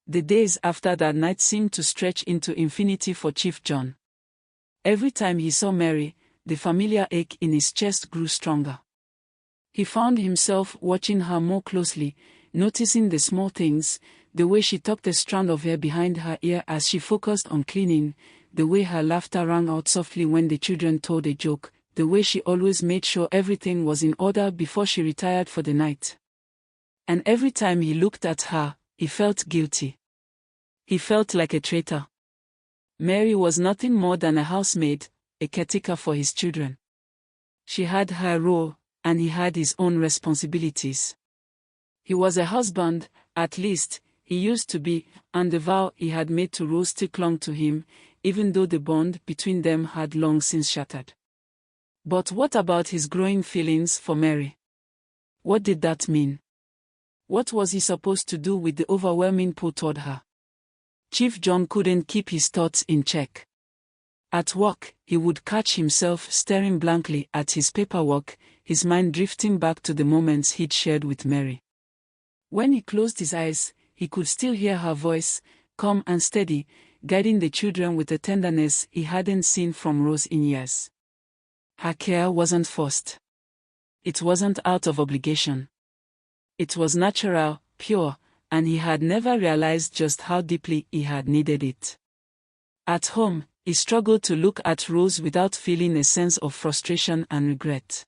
The days after that night seemed to stretch into infinity for Chief John. Every time he saw Mary, the familiar ache in his chest grew stronger. He found himself watching her more closely, noticing the small things, the way she tucked a strand of hair behind her ear as she focused on cleaning, the way her laughter rang out softly when the children told a joke, the way she always made sure everything was in order before she retired for the night. And every time he looked at her, he felt guilty. He felt like a traitor. Mary was nothing more than a housemaid, a caretaker for his children. She had her role, and he had his own responsibilities. He was a husband, at least, he used to be, and the vow he had made to Rose still clung to him, even though the bond between them had long since shattered. But what about his growing feelings for Mary? What did that mean? What was he supposed to do with the overwhelming pull toward her? Chief John couldn't keep his thoughts in check. At work, he would catch himself staring blankly at his paperwork, his mind drifting back to the moments he'd shared with Mary. When he closed his eyes, he could still hear her voice, calm and steady, guiding the children with a tenderness he hadn't seen from Rose in years. Her care wasn't forced. It wasn't out of obligation. It was natural, pure, and he had never realized just how deeply he had needed it. At home, he struggled to look at Rose without feeling a sense of frustration and regret.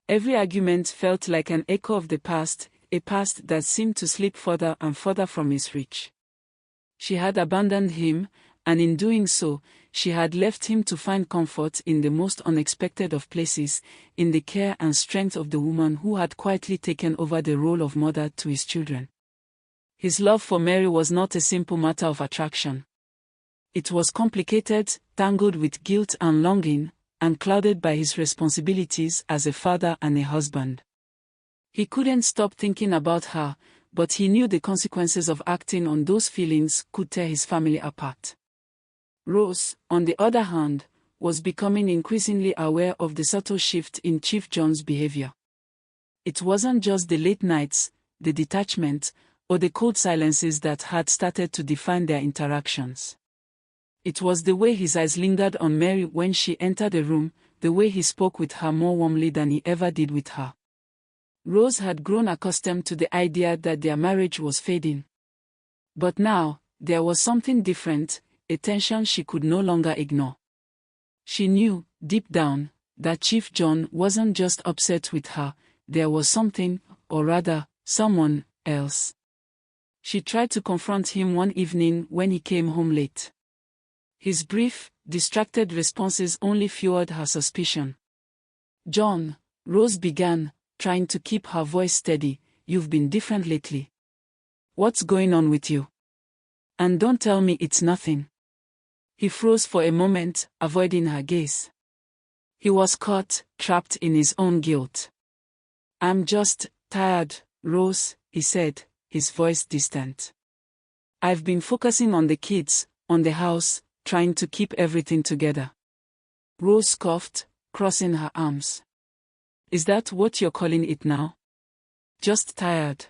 Every argument felt like an echo of the past, a past that seemed to slip further and further from his reach. She had abandoned him, and in doing so, she had left him to find comfort in the most unexpected of places, in the care and strength of the woman who had quietly taken over the role of mother to his children. His love for Mary was not a simple matter of attraction. It was complicated, tangled with guilt and longing, and clouded by his responsibilities as a father and a husband. He couldn't stop thinking about her, but he knew the consequences of acting on those feelings could tear his family apart. Rose, on the other hand, was becoming increasingly aware of the subtle shift in Chief John's behavior. It wasn't just the late nights, the detachment, or the cold silences that had started to define their interactions. It was the way his eyes lingered on Mary when she entered the room, the way he spoke with her more warmly than he ever did with her. Rose had grown accustomed to the idea that their marriage was fading. But now, there was something different, a tension she could no longer ignore. She knew, deep down, that Chief John wasn't just upset with her, there was something, or rather, someone else. She tried to confront him one evening when he came home late. His brief, distracted responses only fueled her suspicion. "John," Rose began, trying to keep her voice steady, "you've been different lately. What's going on with you? And don't tell me it's nothing." He froze for a moment, avoiding her gaze. He was caught, trapped in his own guilt. "I'm just tired, Rose," he said, his voice distant. "I've been focusing on the kids, on the house, trying to keep everything together." Rose coughed, crossing her arms. "Is that what you're calling it now? Just tired?"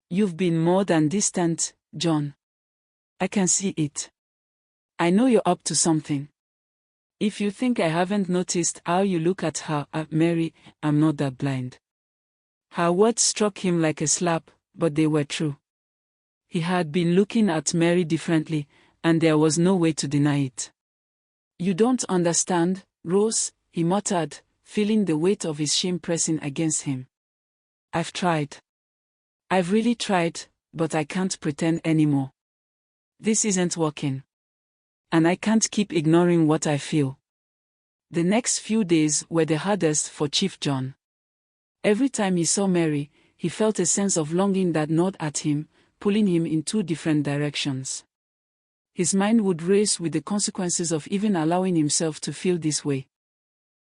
"You've been more than distant, John. I can see it. I know you're up to something. If you think I haven't noticed how you look at her, Mary, I'm not that blind." Her words struck him like a slap, but they were true. He had been looking at Mary differently, and there was no way to deny it. "You don't understand, Rose," he muttered, feeling the weight of his shame pressing against him. "I've tried. I've really tried, but I can't pretend anymore. This isn't working. And I can't keep ignoring what I feel." The next few days were the hardest for Chief John. Every time he saw Mary, he felt a sense of longing that gnawed at him, pulling him in two different directions. His mind would race with the consequences of even allowing himself to feel this way.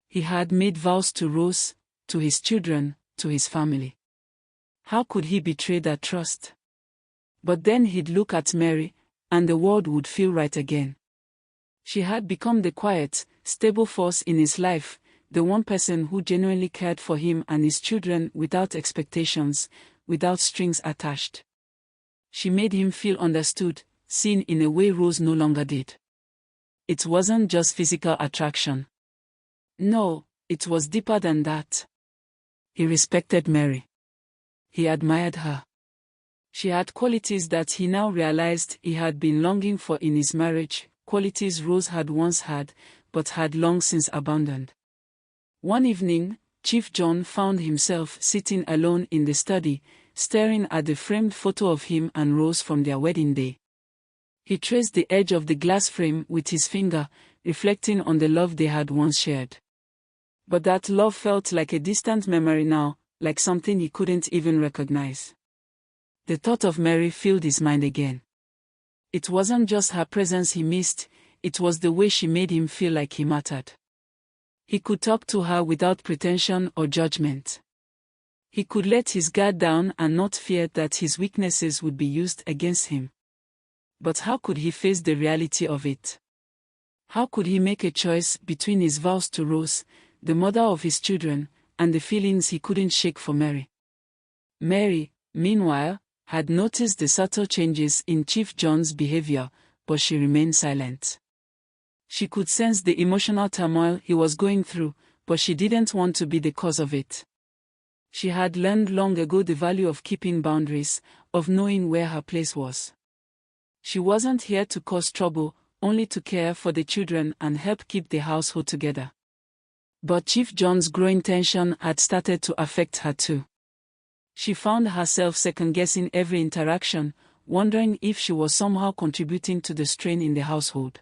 He had made vows to Rose, to his children, to his family. How could he betray that trust? But then he'd look at Mary, and the world would feel right again. She had become the quiet, stable force in his life, the one person who genuinely cared for him and his children without expectations, without strings attached. She made him feel understood, seen in a way Rose no longer did. It wasn't just physical attraction. No, it was deeper than that. He respected Mary. He admired her. She had qualities that he now realized he had been longing for in his marriage, qualities Rose had once had, but had long since abandoned. One evening, Chief John found himself sitting alone in the study, staring at the framed photo of him and Rose from their wedding day. He traced the edge of the glass frame with his finger, reflecting on the love they had once shared. But that love felt like a distant memory now, like something he couldn't even recognize. The thought of Mary filled his mind again. It wasn't just her presence he missed, it was the way she made him feel like he mattered. He could talk to her without pretension or judgment. He could let his guard down and not fear that his weaknesses would be used against him. But how could he face the reality of it? How could he make a choice between his vows to Rose, the mother of his children, and the feelings he couldn't shake for Mary? Mary, meanwhile, had noticed the subtle changes in Chief John's behavior, but she remained silent. She could sense the emotional turmoil he was going through, but she didn't want to be the cause of it. She had learned long ago the value of keeping boundaries, of knowing where her place was. She wasn't here to cause trouble, only to care for the children and help keep the household together. But Chief John's growing tension had started to affect her too. She found herself second-guessing every interaction, wondering if she was somehow contributing to the strain in the household.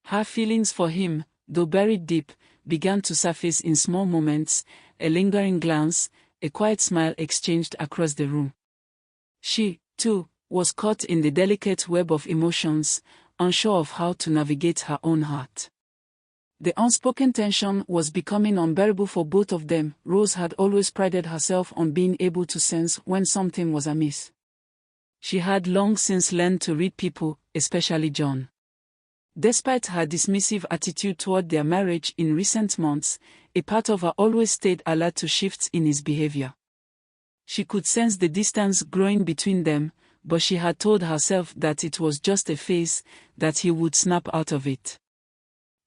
Her feelings for him, though buried deep, began to surface in small moments, a lingering glance, a quiet smile exchanged across the room. She, too, was caught in the delicate web of emotions, unsure of how to navigate her own heart. The unspoken tension was becoming unbearable for both of them. Rose had always prided herself on being able to sense when something was amiss. She had long since learned to read people, especially John. Despite her dismissive attitude toward their marriage in recent months, a part of her always stayed alert to shifts in his behavior. She could sense the distance growing between them, but she had told herself that it was just a phase, that he would snap out of it.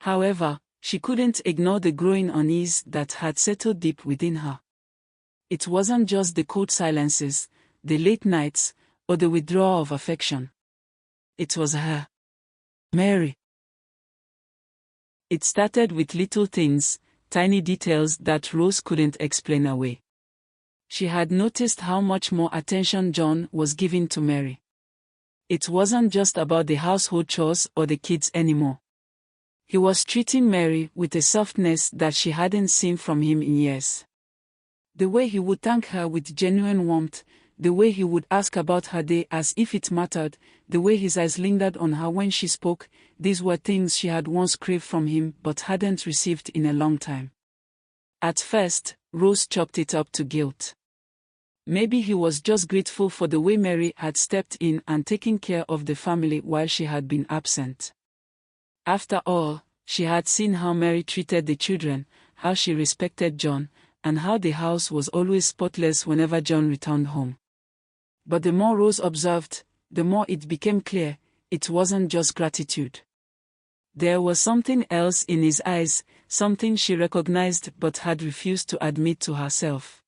However, she couldn't ignore the growing unease that had settled deep within her. It wasn't just the cold silences, the late nights, or the withdrawal of affection. It was her. Mary. It started with little things, tiny details that Rose couldn't explain away. She had noticed how much more attention John was giving to Mary. It wasn't just about the household chores or the kids anymore. He was treating Mary with a softness that she hadn't seen from him in years. The way he would thank her with genuine warmth, the way he would ask about her day as if it mattered, the way his eyes lingered on her when she spoke, these were things she had once craved from him but hadn't received in a long time. At first, Rose chalked it up to guilt. Maybe he was just grateful for the way Mary had stepped in and taken care of the family while she had been absent. After all, she had seen how Mary treated the children, how she respected John, and how the house was always spotless whenever John returned home. But the more Rose observed, the more it became clear, it wasn't just gratitude. There was something else in his eyes, something she recognized but had refused to admit to herself.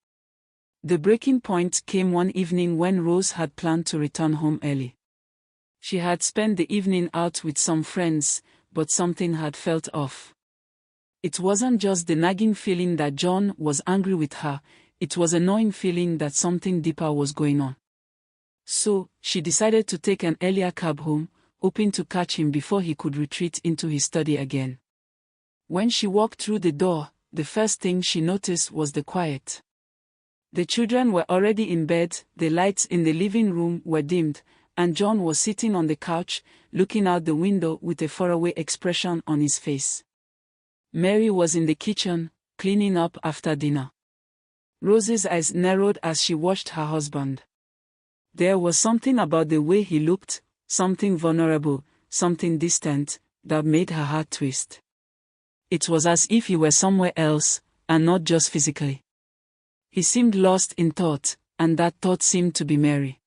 The breaking point came one evening when Rose had planned to return home early. She had spent the evening out with some friends, but something had felt off. It wasn't just the nagging feeling that John was angry with her, it was an annoying feeling that something deeper was going on. So, she decided to take an earlier cab home, hoping to catch him before he could retreat into his study again. When she walked through the door, the first thing she noticed was the quiet. The children were already in bed, the lights in the living room were dimmed, and John was sitting on the couch, looking out the window with a faraway expression on his face. Mary was in the kitchen, cleaning up after dinner. Rose's eyes narrowed as she watched her husband. There was something about the way he looked, something vulnerable, something distant, that made her heart twist. It was as if he were somewhere else, and not just physically. He seemed lost in thought, and that thought seemed to be Mary.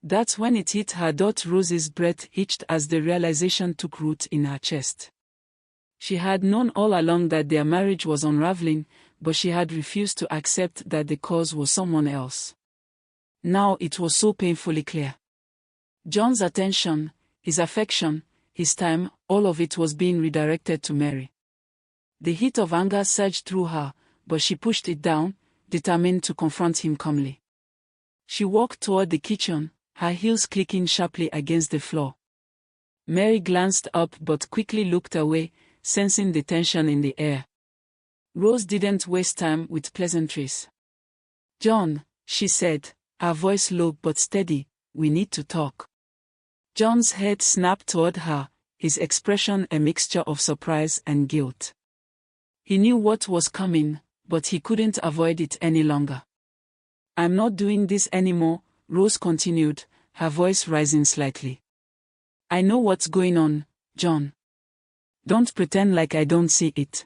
That's when it hit her. Rose's breath hitched as the realization took root in her chest. She had known all along that their marriage was unraveling, but she had refused to accept that the cause was someone else. Now it was so painfully clear. John's attention, his affection, his time, all of it was being redirected to Mary. The heat of anger surged through her, but she pushed it down, determined to confront him calmly. She walked toward the kitchen, her heels clicking sharply against the floor. Mary glanced up but quickly looked away, sensing the tension in the air. Rose didn't waste time with pleasantries. "John," she said, her voice low but steady, "we need to talk." John's head snapped toward her, his expression a mixture of surprise and guilt. He knew what was coming, but he couldn't avoid it any longer. "I'm not doing this anymore," Rose continued, her voice rising slightly. "I know what's going on, John. Don't pretend like I don't see it.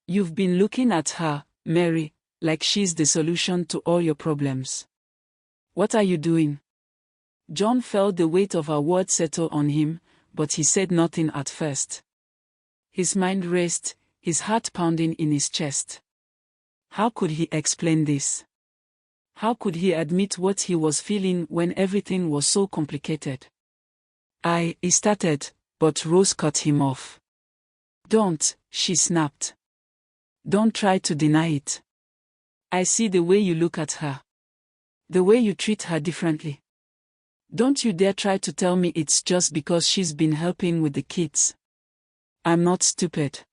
You've been looking at her, Mary, like she's the solution to all your problems. What are you doing?" John felt the weight of her words settle on him, but he said nothing at first. His mind raced, his heart pounding in his chest. How could he explain this? How could he admit what he was feeling when everything was so complicated? He started, but Rose cut him off. "Don't," she snapped. "Don't try to deny it. I see the way you look at her. The way you treat her differently. Don't you dare try to tell me it's just because she's been helping with the kids. I'm not stupid."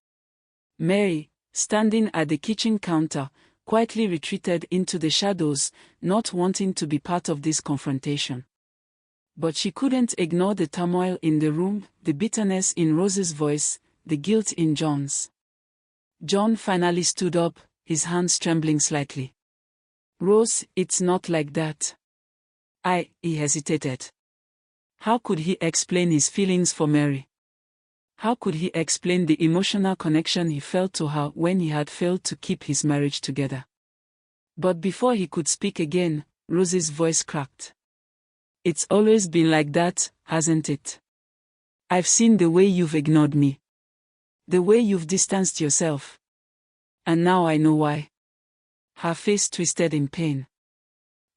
Mary, standing at the kitchen counter, quietly retreated into the shadows, not wanting to be part of this confrontation. But she couldn't ignore the turmoil in the room, the bitterness in Rose's voice, the guilt in John's. John finally stood up, his hands trembling slightly. "Rose, it's not like that." He hesitated. How could he explain his feelings for Mary? How could he explain the emotional connection he felt to her when he had failed to keep his marriage together? But before he could speak again, Rose's voice cracked. "It's always been like that, hasn't it? I've seen the way you've ignored me. The way you've distanced yourself. And now I know why." Her face twisted in pain.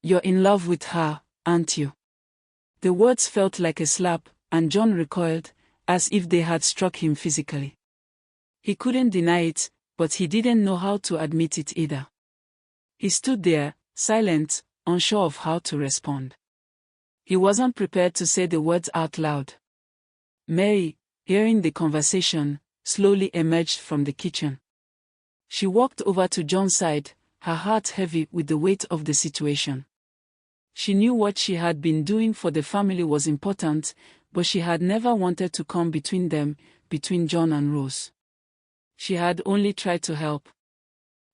"You're in love with her, aren't you?" The words felt like a slap, and John recoiled, as if they had struck him physically. He couldn't deny it, but he didn't know how to admit it either. He stood there, silent, unsure of how to respond. He wasn't prepared to say the words out loud. Mary, hearing the conversation, slowly emerged from the kitchen. She walked over to John's side, her heart heavy with the weight of the situation. She knew what she had been doing for the family was important, but she had never wanted to come between them, between John and Rose. She had only tried to help.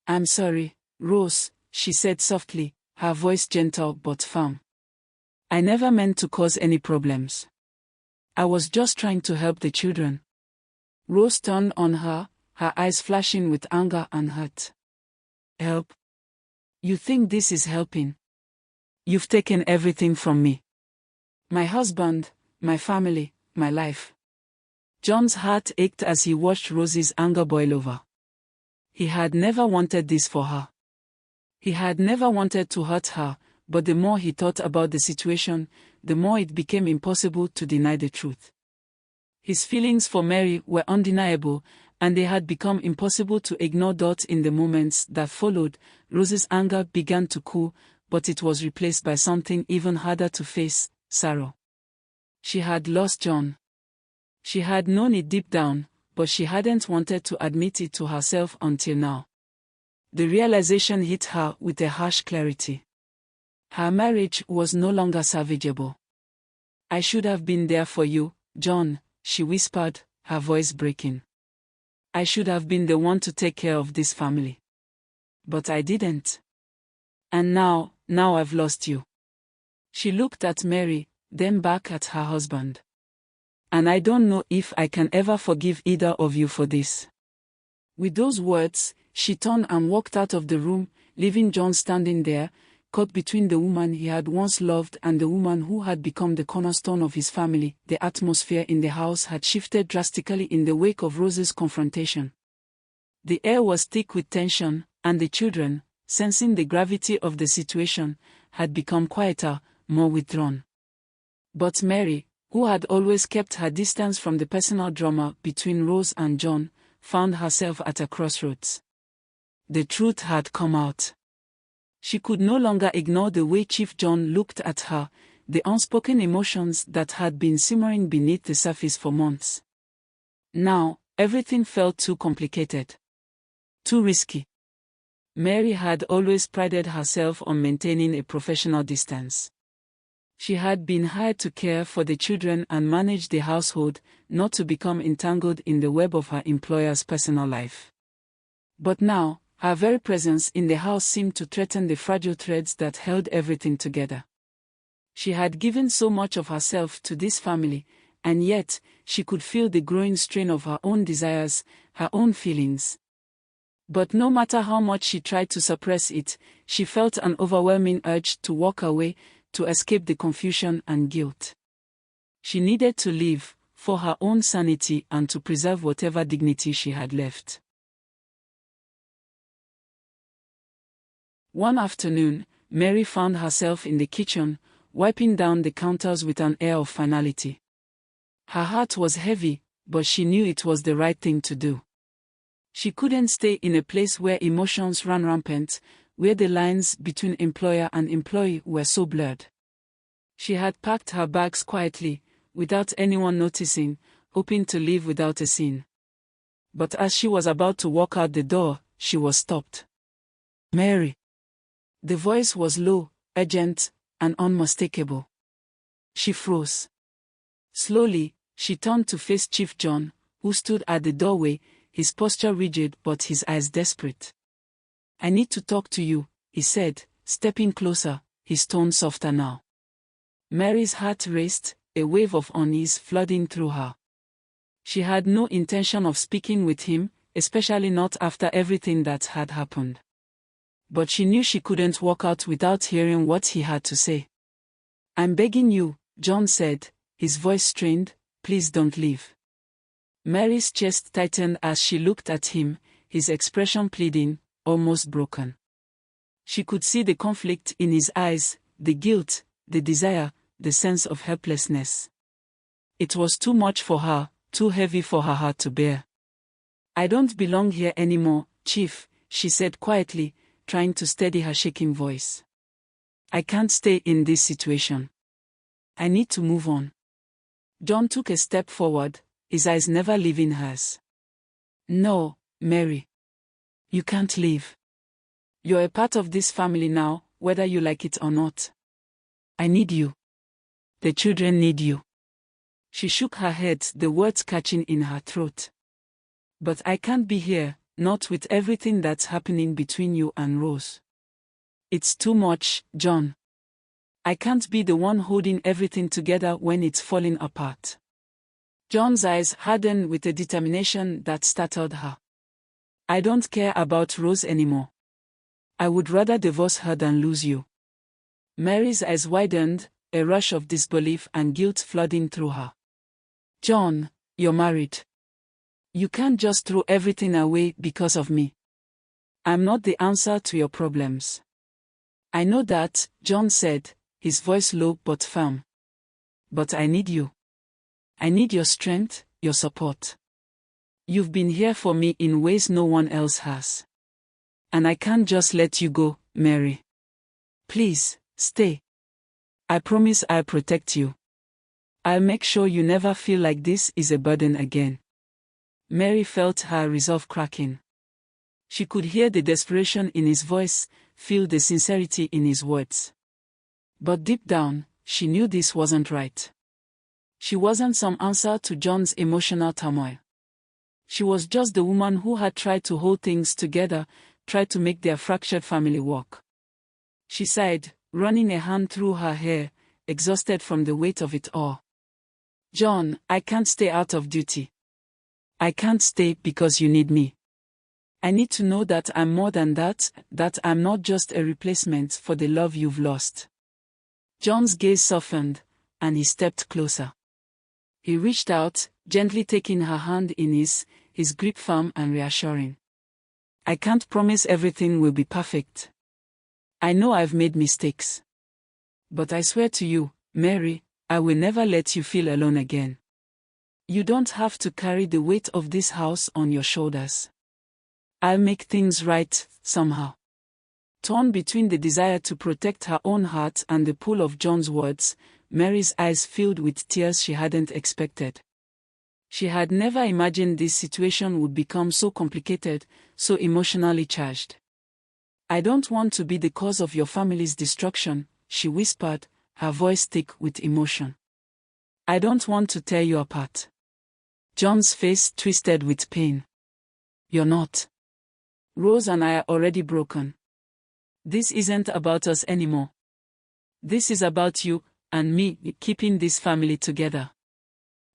"I'm sorry, Rose," she said softly, her voice gentle but firm. "I never meant to cause any problems. I was just trying to help the children." Rose turned on her, her eyes flashing with anger and hurt. "Help? You think this is helping? You've taken everything from me. My husband, my family, my life." John's heart ached as he watched Rose's anger boil over. He had never wanted this for her. He had never wanted to hurt her, but the more he thought about the situation, the more it became impossible to deny the truth. His feelings for Mary were undeniable, and they had become impossible to ignore. In the moments that followed, Rose's anger began to cool, but it was replaced by something even harder to face: sorrow. She had lost John. She had known it deep down, but she hadn't wanted to admit it to herself until now. The realization hit her with a harsh clarity. Her marriage was no longer salvageable. "I should have been there for you, John," she whispered, her voice breaking. "I should have been the one to take care of this family. But I didn't. And now I've lost you." She looked at Mary, then back at her husband. "And I don't know if I can ever forgive either of you for this." With those words, she turned and walked out of the room, leaving John standing there, caught between the woman he had once loved and the woman who had become the cornerstone of his family. The atmosphere in the house had shifted drastically in the wake of Rose's confrontation. The air was thick with tension, and the children, sensing the gravity of the situation, had become quieter, more withdrawn. But Mary, who had always kept her distance from the personal drama between Rose and John, found herself at a crossroads. The truth had come out. She could no longer ignore the way Chief John looked at her, the unspoken emotions that had been simmering beneath the surface for months. Now, everything felt too complicated. Too risky. Mary had always prided herself on maintaining a professional distance. She had been hired to care for the children and manage the household, not to become entangled in the web of her employer's personal life. But now, her very presence in the house seemed to threaten the fragile threads that held everything together. She had given so much of herself to this family, and yet, she could feel the growing strain of her own desires, her own feelings. But no matter how much she tried to suppress it, she felt an overwhelming urge to walk away, to escape the confusion and guilt. She needed to leave, for her own sanity and to preserve whatever dignity she had left. One afternoon, Mary found herself in the kitchen, wiping down the counters with an air of finality. Her heart was heavy, but she knew it was the right thing to do. She couldn't stay in a place where emotions ran rampant, where the lines between employer and employee were so blurred. She had packed her bags quietly, without anyone noticing, hoping to leave without a scene. But as she was about to walk out the door, she was stopped. "Mary." The voice was low, urgent, and unmistakable. She froze. Slowly, she turned to face Chief John, who stood at the doorway, his posture rigid but his eyes desperate. "I need to talk to you," he said, stepping closer, his tone softer now. Mary's heart raced, a wave of unease flooding through her. She had no intention of speaking with him, especially not after everything that had happened. But she knew she couldn't walk out without hearing what he had to say. "I'm begging you," John said, his voice strained, "please don't leave." Mary's chest tightened as she looked at him, his expression pleading, almost broken. She could see the conflict in his eyes, the guilt, the desire, the sense of helplessness. It was too much for her, too heavy for her heart to bear. "I don't belong here anymore, Chief," she said quietly, trying to steady her shaking voice. "I can't stay in this situation. I need to move on." John took a step forward, his eyes never leaving hers. "No, Mary. You can't leave. You're a part of this family now, whether you like it or not. I need you. The children need you." She shook her head, the words catching in her throat. "But I can't be here, not with everything that's happening between you and Rose. It's too much, John. I can't be the one holding everything together when it's falling apart." John's eyes hardened with a determination that startled her. "I don't care about Rose anymore. I would rather divorce her than lose you." Mary's eyes widened, a rush of disbelief and guilt flooding through her. "John, you're married. You can't just throw everything away because of me. I'm not the answer to your problems." "I know that," John said, his voice low but firm. "But I need you. I need your strength, your support. You've been here for me in ways no one else has. And I can't just let you go, Mary. Please, stay. I promise I'll protect you. I'll make sure you never feel like this is a burden again." Mary felt her resolve cracking. She could hear the desperation in his voice, feel the sincerity in his words. But deep down, she knew this wasn't right. She wasn't some answer to John's emotional turmoil. She was just the woman who had tried to hold things together, tried to make their fractured family work. She sighed, running a hand through her hair, exhausted from the weight of it all. "John, I can't stay out of duty. I can't stay because you need me. I need to know that I'm more than that, that I'm not just a replacement for the love you've lost. John's gaze softened, and he stepped closer. He reached out, gently taking her hand in his grip firm and reassuring. I can't promise everything will be perfect. I know I've made mistakes. But I swear to you, Mary, I will never let you feel alone again. You don't have to carry the weight of this house on your shoulders. I'll make things right, somehow. Torn between the desire to protect her own heart and the pull of John's words, Mary's eyes filled with tears she hadn't expected. She had never imagined this situation would become so complicated, so emotionally charged. I don't want to be the cause of your family's destruction, she whispered, her voice thick with emotion. I don't want to tear you apart. John's face twisted with pain. You're not. Rose and I are already broken. This isn't about us anymore. This is about you and me keeping this family together.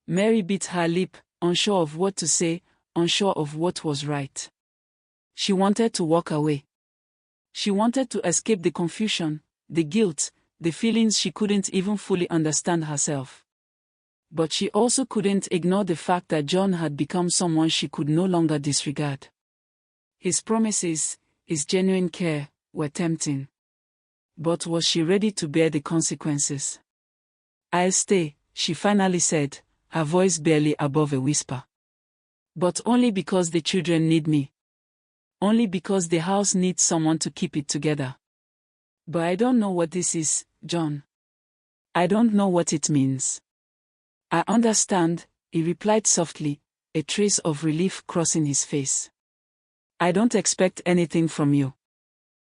Mary bit her lip, unsure of what to say, unsure of what was right. She wanted to walk away. She wanted to escape the confusion, the guilt, the feelings she couldn't even fully understand herself. But she also couldn't ignore the fact that John had become someone she could no longer disregard. His promises, his genuine care, were tempting. But was she ready to bear the consequences? I'll stay, she finally said, her voice barely above a whisper. But only because the children need me. Only because the house needs someone to keep it together. But I don't know what this is, John. I don't know what it means. I understand, he replied softly, a trace of relief crossing his face. I don't expect anything from you.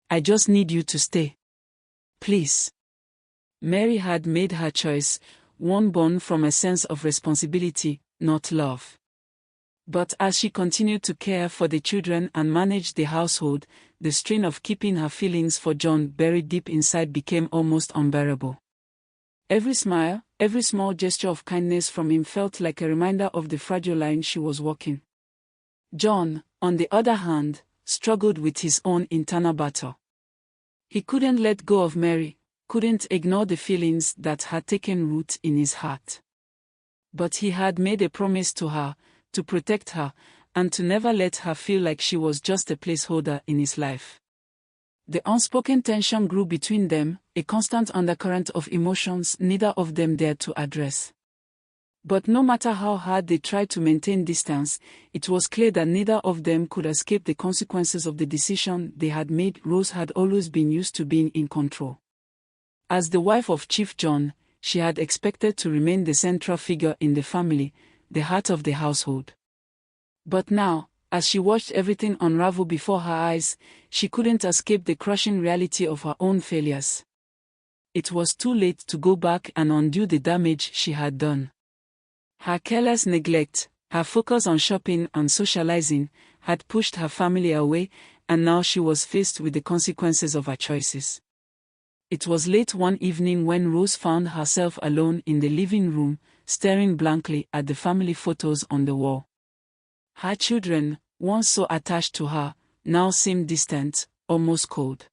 I just need you to stay. Please. Mary had made her choice, one born from a sense of responsibility, not love. But as she continued to care for the children and manage the household, the strain of keeping her feelings for John buried deep inside became almost unbearable. Every smile, every small gesture of kindness from him felt like a reminder of the fragile line she was walking. John, on the other hand, struggled with his own internal battle. He couldn't let go of Mary, couldn't ignore the feelings that had taken root in his heart. But he had made a promise to her, to protect her, and to never let her feel like she was just a placeholder in his life. The unspoken tension grew between them, a constant undercurrent of emotions neither of them dared to address. But no matter how hard they tried to maintain distance, it was clear that neither of them could escape the consequences of the decision they had made. Rose had always been used to being in control. As the wife of Chief John, she had expected to remain the central figure in the family, the heart of the household. But now, as she watched everything unravel before her eyes, she couldn't escape the crushing reality of her own failures. It was too late to go back and undo the damage she had done. Her careless neglect, her focus on shopping and socializing, had pushed her family away, and now she was faced with the consequences of her choices. It was late one evening when Rose found herself alone in the living room, staring blankly at the family photos on the wall. Her children, once so attached to her, now seemed distant, almost cold.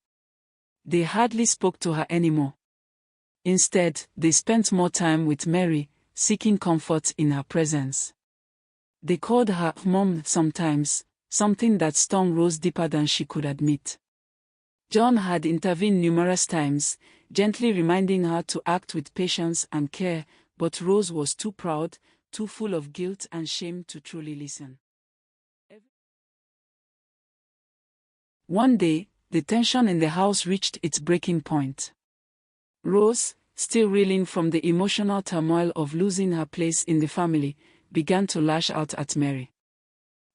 They hardly spoke to her anymore. Instead, they spent more time with Mary, seeking comfort in her presence. They called her Mom sometimes, something that stung Rose deeper than she could admit. John had intervened numerous times, gently reminding her to act with patience and care, but Rose was too proud, too full of guilt and shame to truly listen. One day, the tension in the house reached its breaking point. Rose, still reeling from the emotional turmoil of losing her place in the family, began to lash out at Mary.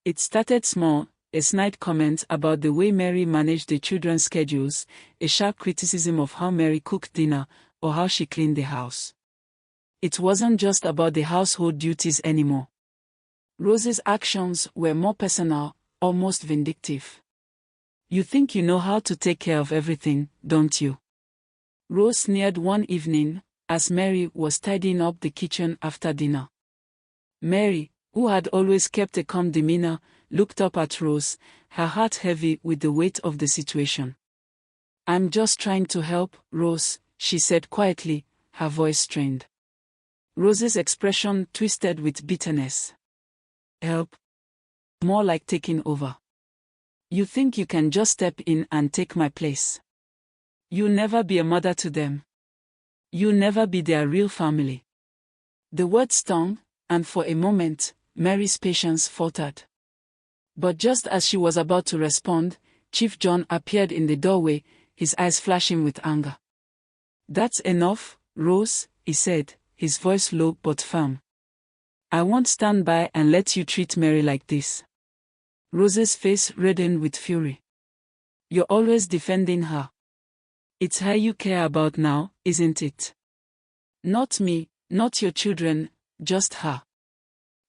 It started small, a snide comment about the way Mary managed the children's schedules, a sharp criticism of how Mary cooked dinner, or how she cleaned the house. It wasn't just about the household duties anymore. Rose's actions were more personal, almost vindictive. You think you know how to take care of everything, don't you? Rose sneered one evening, as Mary was tidying up the kitchen after dinner. Mary, who had always kept a calm demeanor, looked up at Rose, her heart heavy with the weight of the situation. "I'm just trying to help, Rose," she said quietly, her voice strained. Rose's expression twisted with bitterness. "Help? More like taking over. You think you can just step in and take my place? You'll never be a mother to them. You'll never be their real family." The words stung, and for a moment, Mary's patience faltered. But just as she was about to respond, Chief John appeared in the doorway, his eyes flashing with anger. "That's enough, Rose," he said, his voice low but firm. "I won't stand by and let you treat Mary like this." Rose's face reddened with fury. "You're always defending her. It's her you care about now, isn't it? Not me, not your children, just her."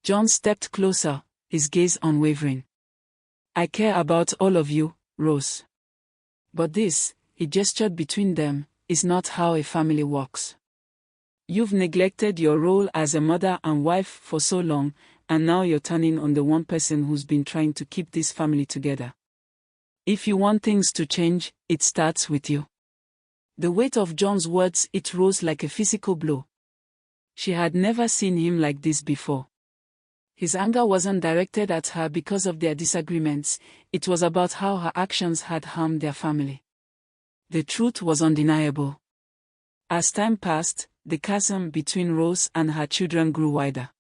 John stepped closer, his gaze unwavering. "I care about all of you, Rose. But this," he gestured between them, "is not how a family works. You've neglected your role as a mother and wife for so long, and now you're turning on the one person who's been trying to keep this family together. If you want things to change, it starts with you." The weight of John's words hit Rose like a physical blow. She had never seen him like this before. His anger wasn't directed at her because of their disagreements, it was about how her actions had harmed their family. The truth was undeniable. As time passed, the chasm between Rose and her children grew wider.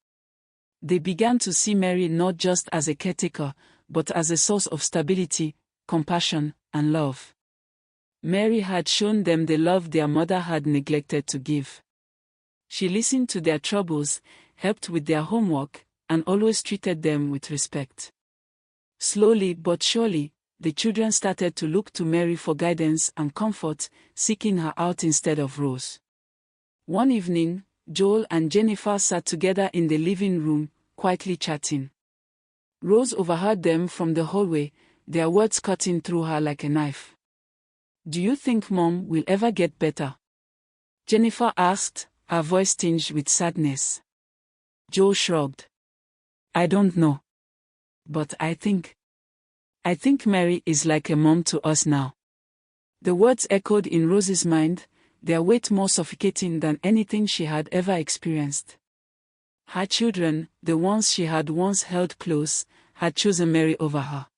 They began to see Mary not just as a caretaker, but as a source of stability, compassion, and love. Mary had shown them the love their mother had neglected to give. She listened to their troubles, helped with their homework, and always treated them with respect. Slowly but surely, the children started to look to Mary for guidance and comfort, seeking her out instead of Rose. One evening, Joel and Jennifer sat together in the living room, quietly chatting. Rose overheard them from the hallway, their words cutting through her like a knife. "Do you think Mom will ever get better?" Jennifer asked, her voice tinged with sadness. Joel shrugged. "I don't know. But I think Mary is like a mom to us now." The words echoed in Rose's mind, their weight more suffocating than anything she had ever experienced. Her children, the ones she had once held close, had chosen Mary over her.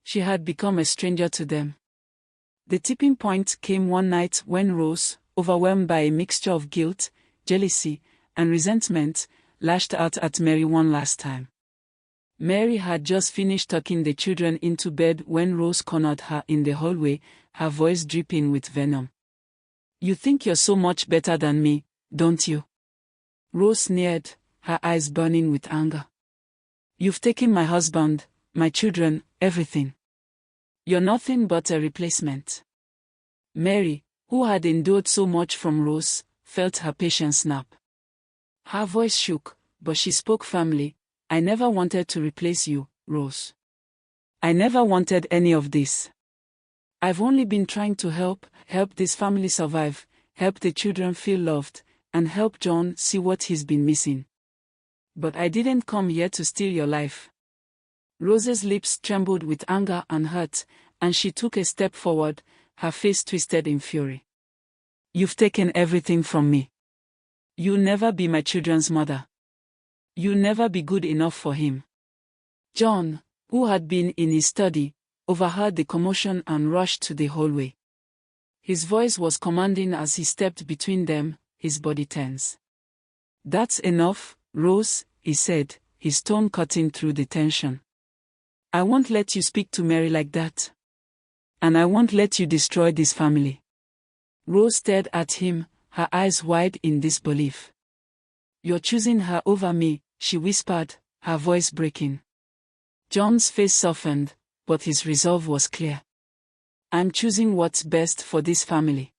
She had become a stranger to them. The tipping point came one night when Rose, overwhelmed by a mixture of guilt, jealousy, and resentment, lashed out at Mary one last time. Mary had just finished tucking the children into bed when Rose cornered her in the hallway, her voice dripping with venom. "You think you're so much better than me, don't you?" Rose sneered, her eyes burning with anger. "You've taken my husband, my children, everything. You're nothing but a replacement." Mary, who had endured so much from Rose, felt her patience snap. Her voice shook, but she spoke firmly. "I never wanted to replace you, Rose. I never wanted any of this. I've only been trying to help this family survive, help the children feel loved, and help John see what he's been missing. But I didn't come here to steal your life." Rose's lips trembled with anger and hurt, and she took a step forward, her face twisted in fury. "You've taken everything from me. You'll never be my children's mother. You'll never be good enough for him." John, who had been in his study, overheard the commotion and rushed to the hallway. His voice was commanding as he stepped between them, his body tense. "That's enough, Rose," he said, his tone cutting through the tension. "I won't let you speak to Mary like that. And I won't let you destroy this family." Rose stared at him, her eyes wide in disbelief. "You're choosing her over me," she whispered, her voice breaking. John's face softened, but his resolve was clear. "I'm choosing what's best for this family.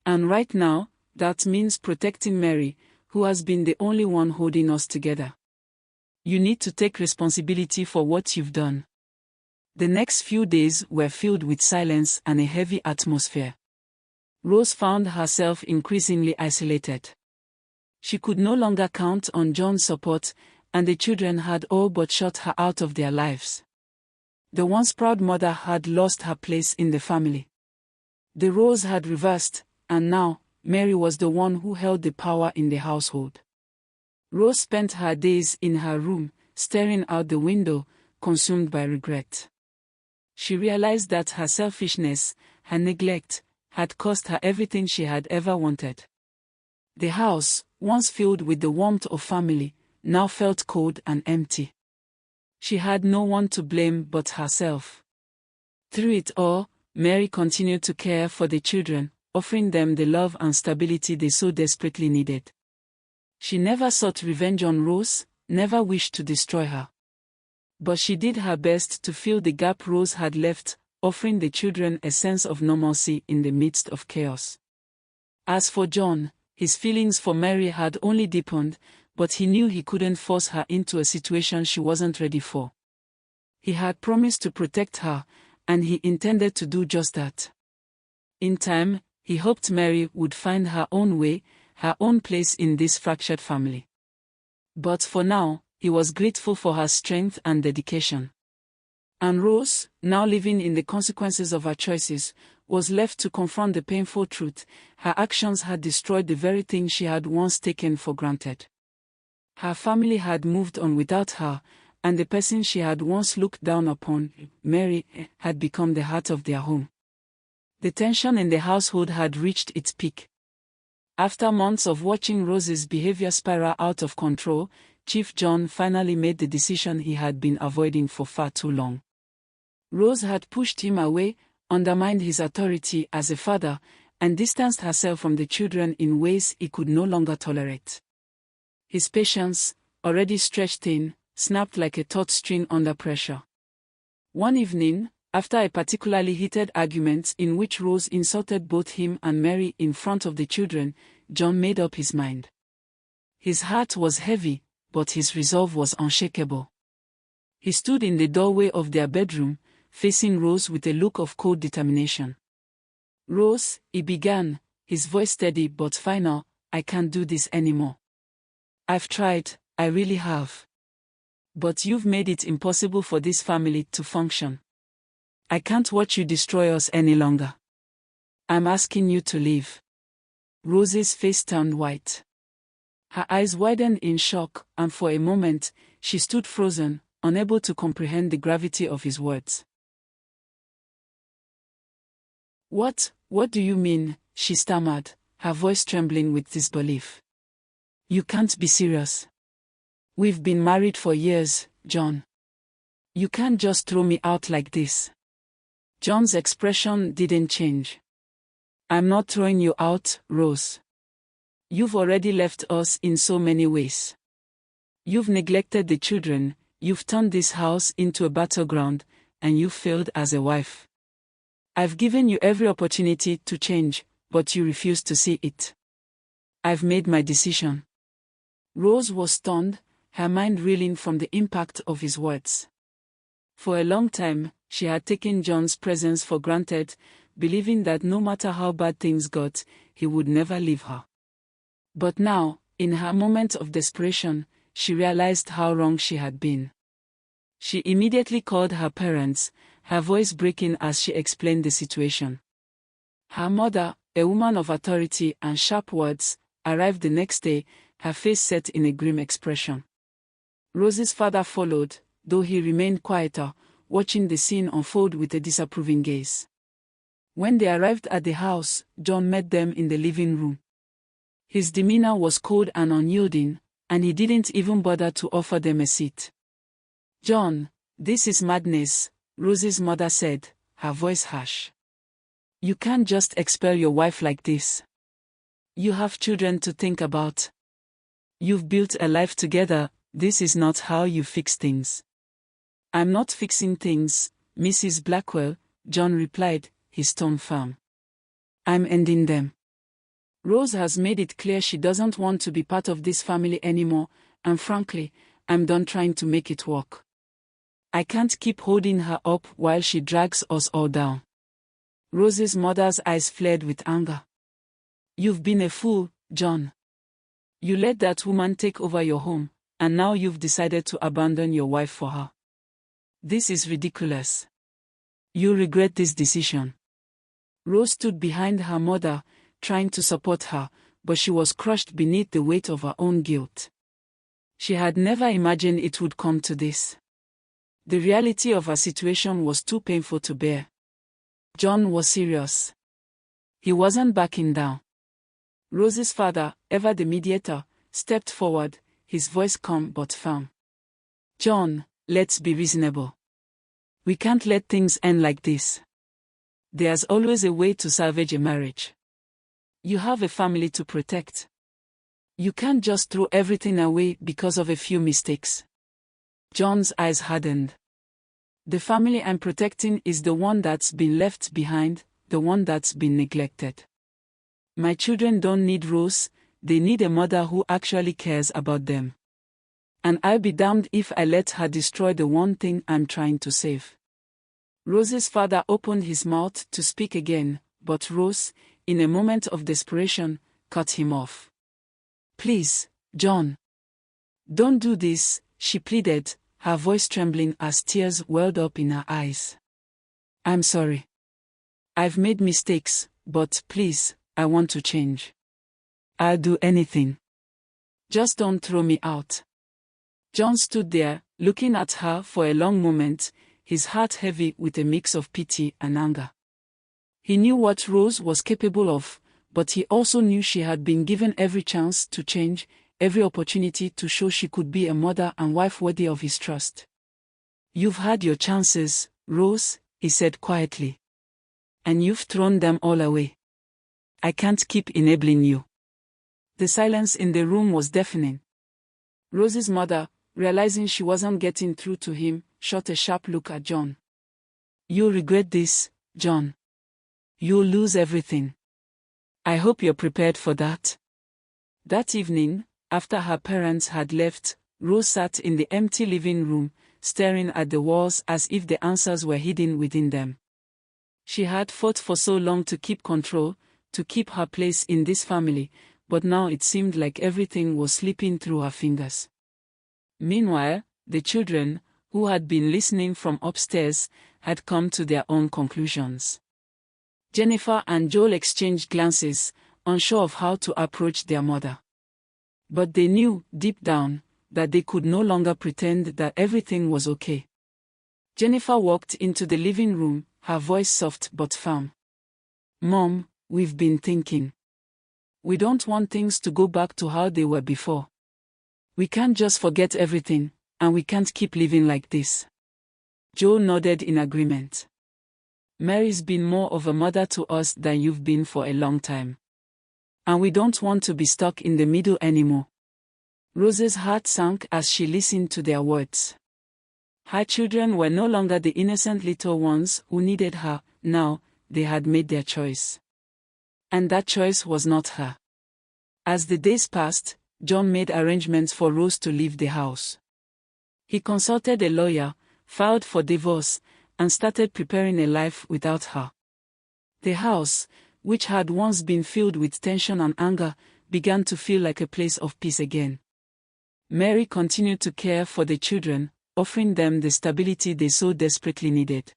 And right now, that means protecting Mary, who has been the only one holding us together. You need to take responsibility for what you've done." The next few days were filled with silence and a heavy atmosphere. Rose found herself increasingly isolated. She could no longer count on John's support, and the children had all but shut her out of their lives. The once proud mother had lost her place in the family. The roles had reversed, and now, Mary was the one who held the power in the household. Rose spent her days in her room, staring out the window, consumed by regret. She realized that her selfishness, her neglect, had cost her everything she had ever wanted. The house, once filled with the warmth of family, now felt cold and empty. She had no one to blame but herself. Through it all, Mary continued to care for the children, offering them the love and stability they so desperately needed. She never sought revenge on Rose, never wished to destroy her. But she did her best to fill the gap Rose had left, offering the children a sense of normalcy in the midst of chaos. As for John, his feelings for Mary had only deepened, but he knew he couldn't force her into a situation she wasn't ready for. He had promised to protect her, and he intended to do just that. In time, he hoped Mary would find her own way, her own place in this fractured family. But for now, he was grateful for her strength and dedication. And Rose, now living in the consequences of her choices, was left to confront the painful truth: her actions had destroyed the very thing she had once taken for granted. Her family had moved on without her, and the person she had once looked down upon, Mary, had become the heart of their home. The tension in the household had reached its peak. After months of watching Rose's behavior spiral out of control, Chief John finally made the decision he had been avoiding for far too long. Rose had pushed him away, undermined his authority as a father, and distanced herself from the children in ways he could no longer tolerate. His patience, already stretched thin, snapped like a taut string under pressure. One evening, after a particularly heated argument in which Rose insulted both him and Mary in front of the children, John made up his mind. His heart was heavy, but his resolve was unshakable. He stood in the doorway of their bedroom, facing Rose with a look of cold determination. "Rose," he began, his voice steady but final, "I can't do this anymore. I've tried, I really have. But you've made it impossible for this family to function. I can't watch you destroy us any longer. I'm asking you to leave." Rose's face turned white. Her eyes widened in shock, and for a moment, she stood frozen, unable to comprehend the gravity of his words. What do you mean?" she stammered, her voice trembling with disbelief. "You can't be serious. We've been married for years, John. You can't just throw me out like this." John's expression didn't change. "I'm not throwing you out, Rose. You've already left us in so many ways. You've neglected the children, you've turned this house into a battleground, and you've failed as a wife. I've given you every opportunity to change, but you refuse to see it. I've made my decision." Rose was stunned, her mind reeling from the impact of his words. For a long time, she had taken John's presence for granted, believing that no matter how bad things got, he would never leave her. But now, in her moment of desperation, she realized how wrong she had been. She immediately called her parents, her voice breaking as she explained the situation. Her mother, a woman of authority and sharp words, arrived the next day, her face set in a grim expression. Rose's father followed, though he remained quieter, watching the scene unfold with a disapproving gaze. When they arrived at the house, John met them in the living room. His demeanor was cold and unyielding, and he didn't even bother to offer them a seat. "John, this is madness," Rose's mother said, her voice harsh. "You can't just expel your wife like this. You have children to think about. You've built a life together, this is not how you fix things." "I'm not fixing things, Mrs. Blackwell," John replied, his tone firm. "I'm ending them. Rose has made it clear she doesn't want to be part of this family anymore, and frankly, I'm done trying to make it work. I can't keep holding her up while she drags us all down." Rose's mother's eyes flared with anger. "You've been a fool, John. You let that woman take over your home, and now you've decided to abandon your wife for her. This is ridiculous. You'll regret this decision. Rose stood behind her mother, trying to support her, but she was crushed beneath the weight of her own guilt. She had never imagined it would come to this. The reality of her situation was too painful to bear. John was serious. He wasn't backing down. Rose's father, ever the mediator, stepped forward, his voice calm but firm. John, let's be reasonable. We can't let things end like this. There's always a way to salvage a marriage. You have a family to protect. You can't just throw everything away because of a few mistakes. John's eyes hardened. The family I'm protecting is the one that's been left behind, the one that's been neglected. My children don't need Rose, they need a mother who actually cares about them. And I'll be damned if I let her destroy the one thing I'm trying to save. Rose's father opened his mouth to speak again, but Rose, in a moment of desperation, cut him off. Please, John. Don't do this, she pleaded, her voice trembling as tears welled up in her eyes. I'm sorry. I've made mistakes, but please, I want to change. I'll do anything. Just don't throw me out. John stood there, looking at her for a long moment, his heart heavy with a mix of pity and anger. He knew what Rose was capable of, but he also knew she had been given every chance to change, every opportunity to show she could be a mother and wife worthy of his trust. You've had your chances, Rose, he said quietly. And you've thrown them all away. I can't keep enabling you. The silence in the room was deafening. Rose's mother, realizing she wasn't getting through to him, shot a sharp look at John. You'll regret this, John. You'll lose everything. I hope you're prepared for that. That evening, after her parents had left, Rose sat in the empty living room, staring at the walls as if the answers were hidden within them. She had fought for so long to keep control, to keep her place in this family, but now it seemed like everything was slipping through her fingers. Meanwhile, the children, who had been listening from upstairs, had come to their own conclusions. Jennifer and Joel exchanged glances, unsure of how to approach their mother. But they knew, deep down, that they could no longer pretend that everything was okay. Jennifer walked into the living room, her voice soft but firm. Mom, we've been thinking. We don't want things to go back to how they were before. We can't just forget everything, and we can't keep living like this. Joel nodded in agreement. Mary's been more of a mother to us than you've been for a long time. And we don't want to be stuck in the middle anymore. Rose's heart sank as she listened to their words. Her children were no longer the innocent little ones who needed her, now, they had made their choice. And that choice was not her. As the days passed, John made arrangements for Rose to leave the house. He consulted a lawyer, filed for divorce, and started preparing a life without her. The house, which had once been filled with tension and anger, began to feel like a place of peace again. Mary continued to care for the children, offering them the stability they so desperately needed.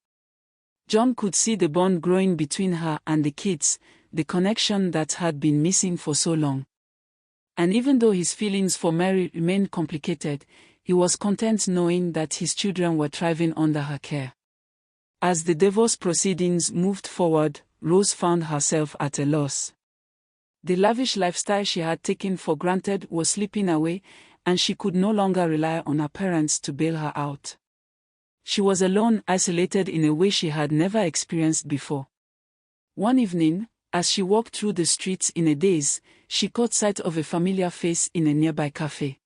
John could see the bond growing between her and the kids, the connection that had been missing for so long. And even though his feelings for Mary remained complicated, he was content knowing that his children were thriving under her care. As the divorce proceedings moved forward, Rose found herself at a loss. The lavish lifestyle she had taken for granted was slipping away, and she could no longer rely on her parents to bail her out. She was alone, isolated in a way she had never experienced before. One evening, as she walked through the streets in a daze, she caught sight of a familiar face in a nearby cafe.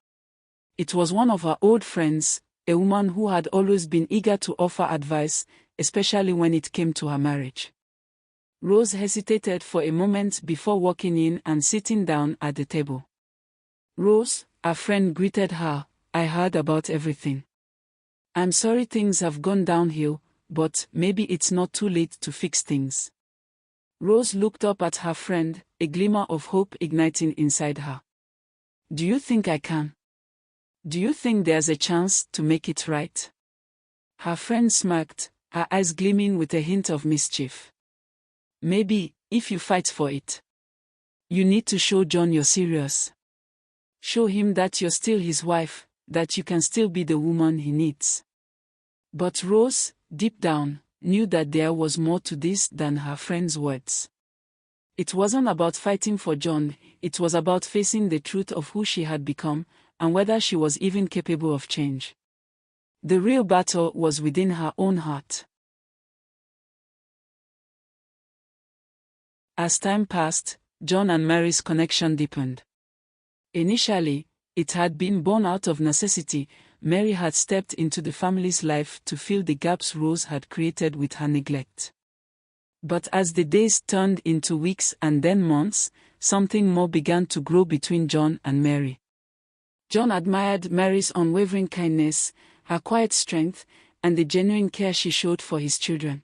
It was one of her old friends, a woman who had always been eager to offer advice, especially when it came to her marriage. Rose hesitated for a moment before walking in and sitting down at the table. Rose, her friend greeted her, I heard about everything. I'm sorry things have gone downhill, but maybe it's not too late to fix things. Rose looked up at her friend, a glimmer of hope igniting inside her. Do you think I can? Do you think there's a chance to make it right? Her friend smirked, her eyes gleaming with a hint of mischief. Maybe, if you fight for it. You need to show John you're serious. Show him that you're still his wife, that you can still be the woman he needs. But Rose, deep down, knew that there was more to this than her friend's words. It wasn't about fighting for John, it was about facing the truth of who she had become, and whether she was even capable of change. The real battle was within her own heart. As time passed, John and Mary's connection deepened. Initially, it had been born out of necessity. Mary had stepped into the family's life to fill the gaps Rose had created with her neglect. But as the days turned into weeks and then months, something more began to grow between John and Mary. John admired Mary's unwavering kindness, her quiet strength, and the genuine care she showed for his children.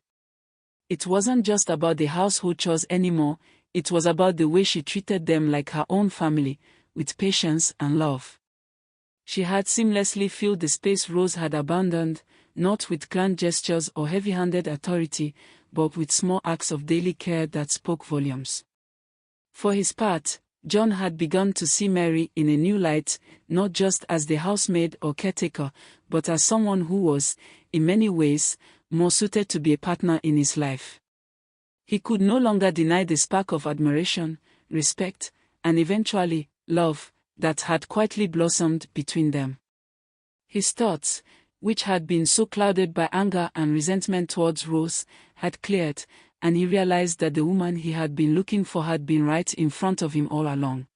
It wasn't just about the household chores anymore, it was about the way she treated them like her own family, with patience and love. She had seamlessly filled the space Rose had abandoned, not with grand gestures or heavy-handed authority, but with small acts of daily care that spoke volumes. For his part, John had begun to see Mary in a new light, not just as the housemaid or caretaker, but as someone who was, in many ways, more suited to be a partner in his life. He could no longer deny the spark of admiration, respect, and eventually, love, that had quietly blossomed between them. His thoughts, which had been so clouded by anger and resentment towards Rose, had cleared, and he realized that the woman he had been looking for had been right in front of him all along.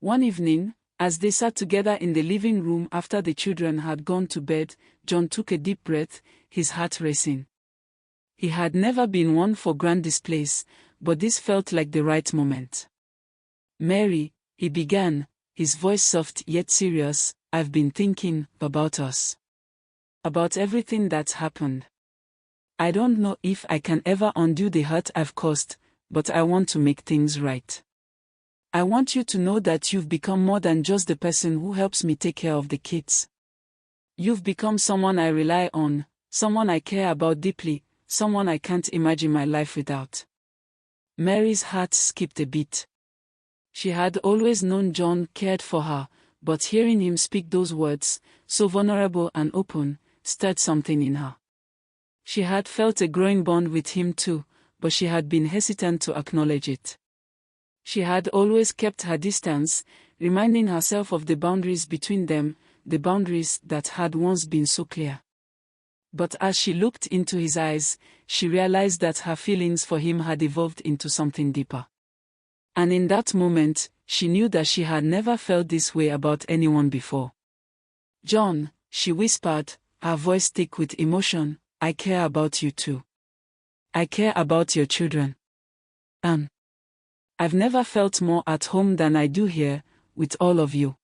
One evening, as they sat together in the living room after the children had gone to bed, John took a deep breath, his heart racing. He had never been one for grand displays, but this felt like the right moment. "Mary," he began, his voice soft yet serious, "I've been thinking about us. About everything that's happened. I don't know if I can ever undo the hurt I've caused, but I want to make things right. I want you to know that you've become more than just the person who helps me take care of the kids. You've become someone I rely on, someone I care about deeply, someone I can't imagine my life without." Mary's heart skipped a beat. She had always known John cared for her, but hearing him speak those words, so vulnerable and open, stirred something in her. She had felt a growing bond with him too, but she had been hesitant to acknowledge it. She had always kept her distance, reminding herself of the boundaries between them, the boundaries that had once been so clear. But as she looked into his eyes, she realized that her feelings for him had evolved into something deeper. And in that moment, she knew that she had never felt this way about anyone before. "John," she whispered, her voice thick with emotion, "I care about you too. I care about your children. And I've never felt more at home than I do here, with all of you."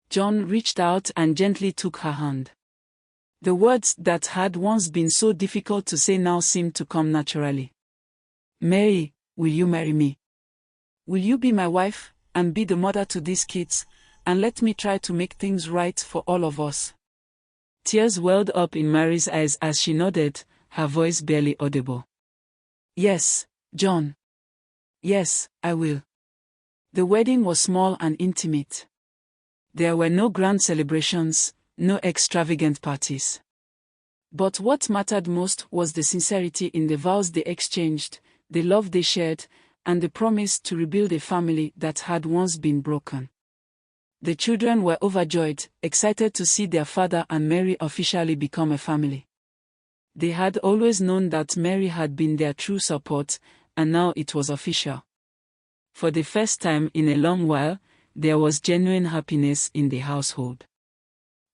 John reached out and gently took her hand. The words that had once been so difficult to say now seemed to come naturally. "Mary, will you marry me? Will you be my wife, and be the mother to these kids, and let me try to make things right for all of us?" Tears welled up in Mary's eyes as she nodded, her voice barely audible. "Yes, John. Yes, I will." The wedding was small and intimate. There were no grand celebrations, no extravagant parties. But what mattered most was the sincerity in the vows they exchanged, the love they shared, and the promise to rebuild a family that had once been broken. The children were overjoyed, excited to see their father and Mary officially become a family. They had always known that Mary had been their true support, and now it was official. For the first time in a long while, there was genuine happiness in the household.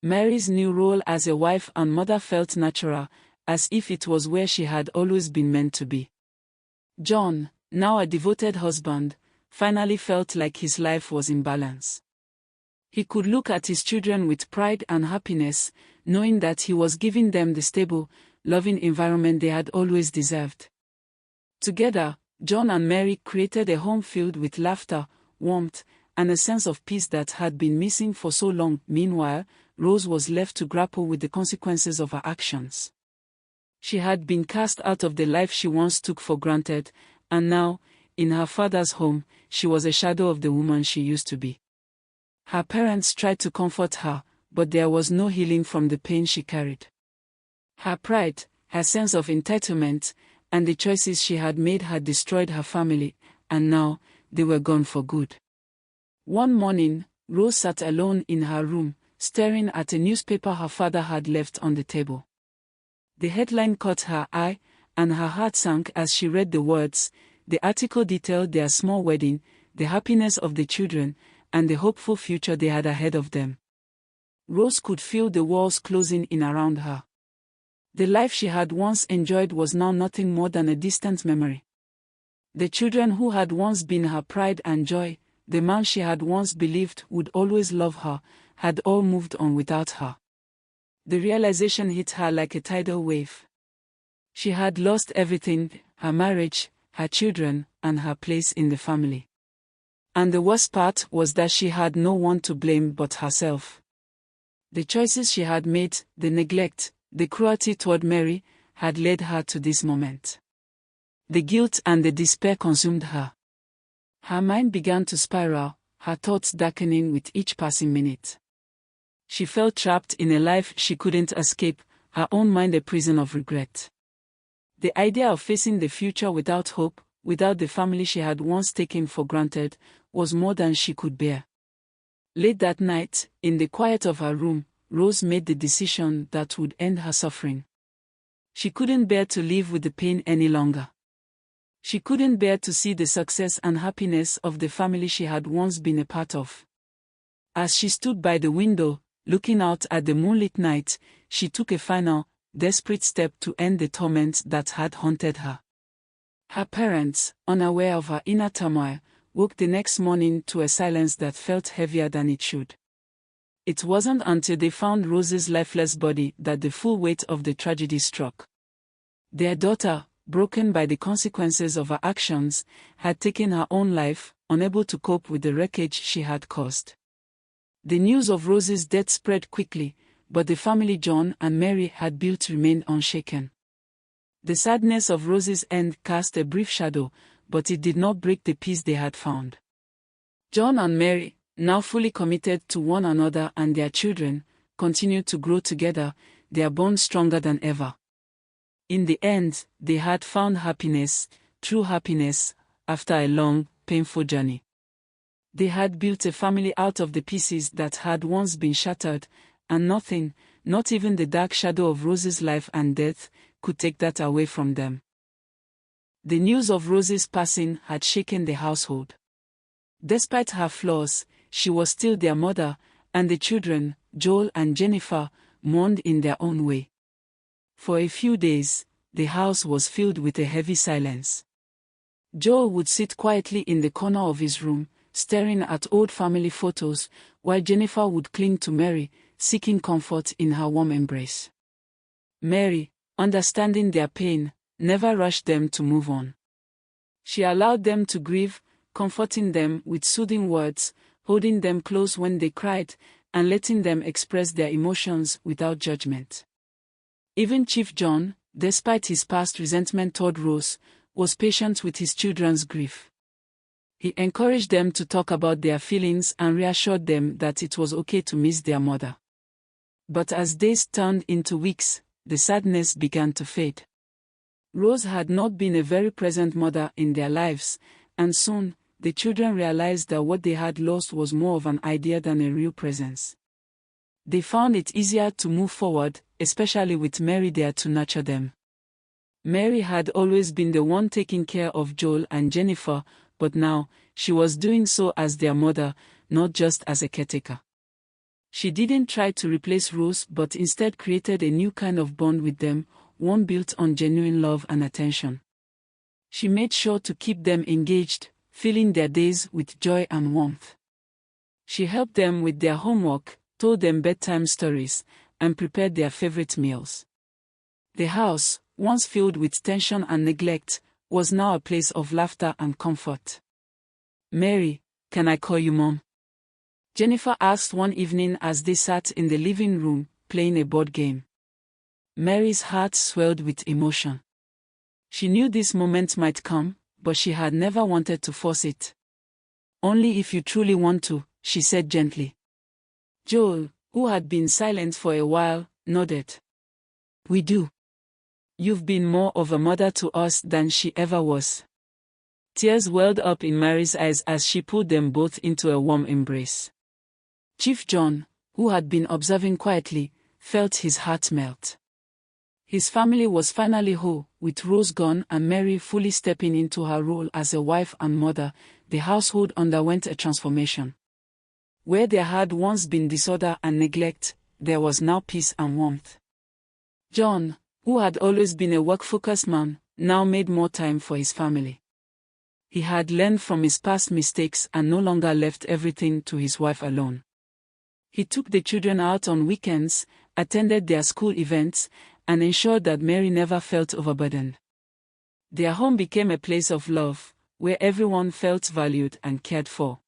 Mary's new role as a wife and mother felt natural, as if it was where she had always been meant to be. John, now a devoted husband, finally felt like his life was in balance. He could look at his children with pride and happiness, knowing that he was giving them the stable, loving environment they had always deserved. Together, John and Mary created a home filled with laughter, warmth, and a sense of peace that had been missing for so long. Meanwhile, Rose was left to grapple with the consequences of her actions. She had been cast out of the life she once took for granted, and now, in her father's home, she was a shadow of the woman she used to be. Her parents tried to comfort her, but there was no healing from the pain she carried. Her pride, her sense of entitlement, and the choices she had made had destroyed her family, and now, they were gone for good. One morning, Rose sat alone in her room, staring at a newspaper her father had left on the table. The headline caught her eye, and her heart sank as she read the words. The article detailed their small wedding, the happiness of the children, and the hopeful future they had ahead of them. Rose could feel the walls closing in around her. The life she had once enjoyed was now nothing more than a distant memory. The children who had once been her pride and joy, the man she had once believed would always love her, had all moved on without her. The realization hit her like a tidal wave. She had lost everything: her marriage, her children, and her place in the family. And the worst part was that she had no one to blame but herself. The choices she had made, the neglect, the cruelty toward Mary, had led her to this moment. The guilt and the despair consumed her. Her mind began to spiral, her thoughts darkening with each passing minute. She felt trapped in a life she couldn't escape, her own mind a prison of regret. The idea of facing the future without hope, without the family she had once taken for granted, was more than she could bear. Late that night, in the quiet of her room, Rose made the decision that would end her suffering. She couldn't bear to live with the pain any longer. She couldn't bear to see the success and happiness of the family she had once been a part of. As she stood by the window, looking out at the moonlit night, she took a final, desperate step to end the torment that had haunted her. Her parents, unaware of her inner turmoil, woke the next morning to a silence that felt heavier than it should. It wasn't until they found Rose's lifeless body that the full weight of the tragedy struck. Their daughter, broken by the consequences of her actions, had taken her own life, unable to cope with the wreckage she had caused. The news of Rose's death spread quickly, but the family John and Mary had built remained unshaken. The sadness of Rose's end cast a brief shadow, but it did not break the peace they had found. John and Mary, now fully committed to one another and their children, continued to grow together, their bond stronger than ever. In the end, they had found happiness, true happiness, after a long, painful journey. They had built a family out of the pieces that had once been shattered, and nothing, not even the dark shadow of Rose's life and death, could take that away from them. The news of Rose's passing had shaken the household. Despite her flaws, she was still their mother, and the children, Joel and Jennifer, mourned in their own way. For a few days, the house was filled with a heavy silence. Joel would sit quietly in the corner of his room, staring at old family photos, while Jennifer would cling to Mary, seeking comfort in her warm embrace. Mary, understanding their pain, never rushed them to move on. She allowed them to grieve, comforting them with soothing words, holding them close when they cried, and letting them express their emotions without judgment. Even Chief John, despite his past resentment toward Rose, was patient with his children's grief. He encouraged them to talk about their feelings and reassured them that it was okay to miss their mother. But as days turned into weeks, the sadness began to fade. Rose had not been a very present mother in their lives, and soon, the children realized that what they had lost was more of an idea than a real presence. They found it easier to move forward, especially with Mary there to nurture them. Mary had always been the one taking care of Joel and Jennifer, but now, she was doing so as their mother, not just as a caretaker. She didn't try to replace Rose but instead created a new kind of bond with them, one built on genuine love and attention. She made sure to keep them engaged, filling their days with joy and warmth. She helped them with their homework, told them bedtime stories, and prepared their favorite meals. The house, once filled with tension and neglect, was now a place of laughter and comfort. "Mary, can I call you Mom?" Jennifer asked one evening as they sat in the living room, playing a board game. Mary's heart swelled with emotion. She knew this moment might come, but she had never wanted to force it. "Only if you truly want to," she said gently. Joel, who had been silent for a while, nodded. "We do. You've been more of a mother to us than she ever was." Tears welled up in Mary's eyes as she pulled them both into a warm embrace. Chief John, who had been observing quietly, felt his heart melt. His family was finally whole, with Rose gone and Mary fully stepping into her role as a wife and mother. The household underwent a transformation. Where there had once been disorder and neglect, there was now peace and warmth. John, who had always been a work-focused man, now made more time for his family. He had learned from his past mistakes and no longer left everything to his wife alone. He took the children out on weekends, attended their school events, and ensured that Mary never felt overburdened. Their home became a place of love, where everyone felt valued and cared for.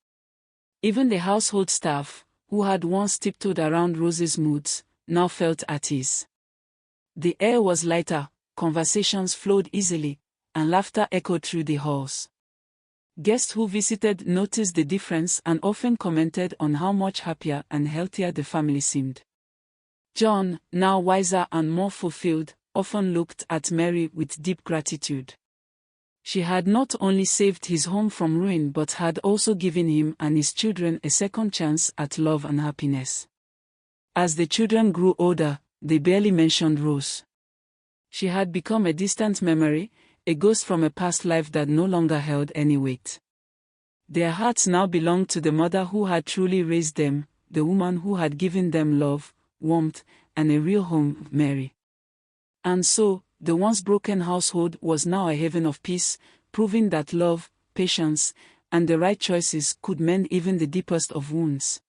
Even the household staff, who had once tiptoed around Rose's moods, now felt at ease. The air was lighter, conversations flowed easily, and laughter echoed through the halls. Guests who visited noticed the difference and often commented on how much happier and healthier the family seemed. John, now wiser and more fulfilled, often looked at Mary with deep gratitude. She had not only saved his home from ruin but had also given him and his children a second chance at love and happiness. As the children grew older, they barely mentioned Rose. She had become a distant memory, a ghost from a past life that no longer held any weight. Their hearts now belonged to the mother who had truly raised them, the woman who had given them love, warmth, and a real home, Mary. And so, the once broken household was now a haven of peace, proving that love, patience, and the right choices could mend even the deepest of wounds.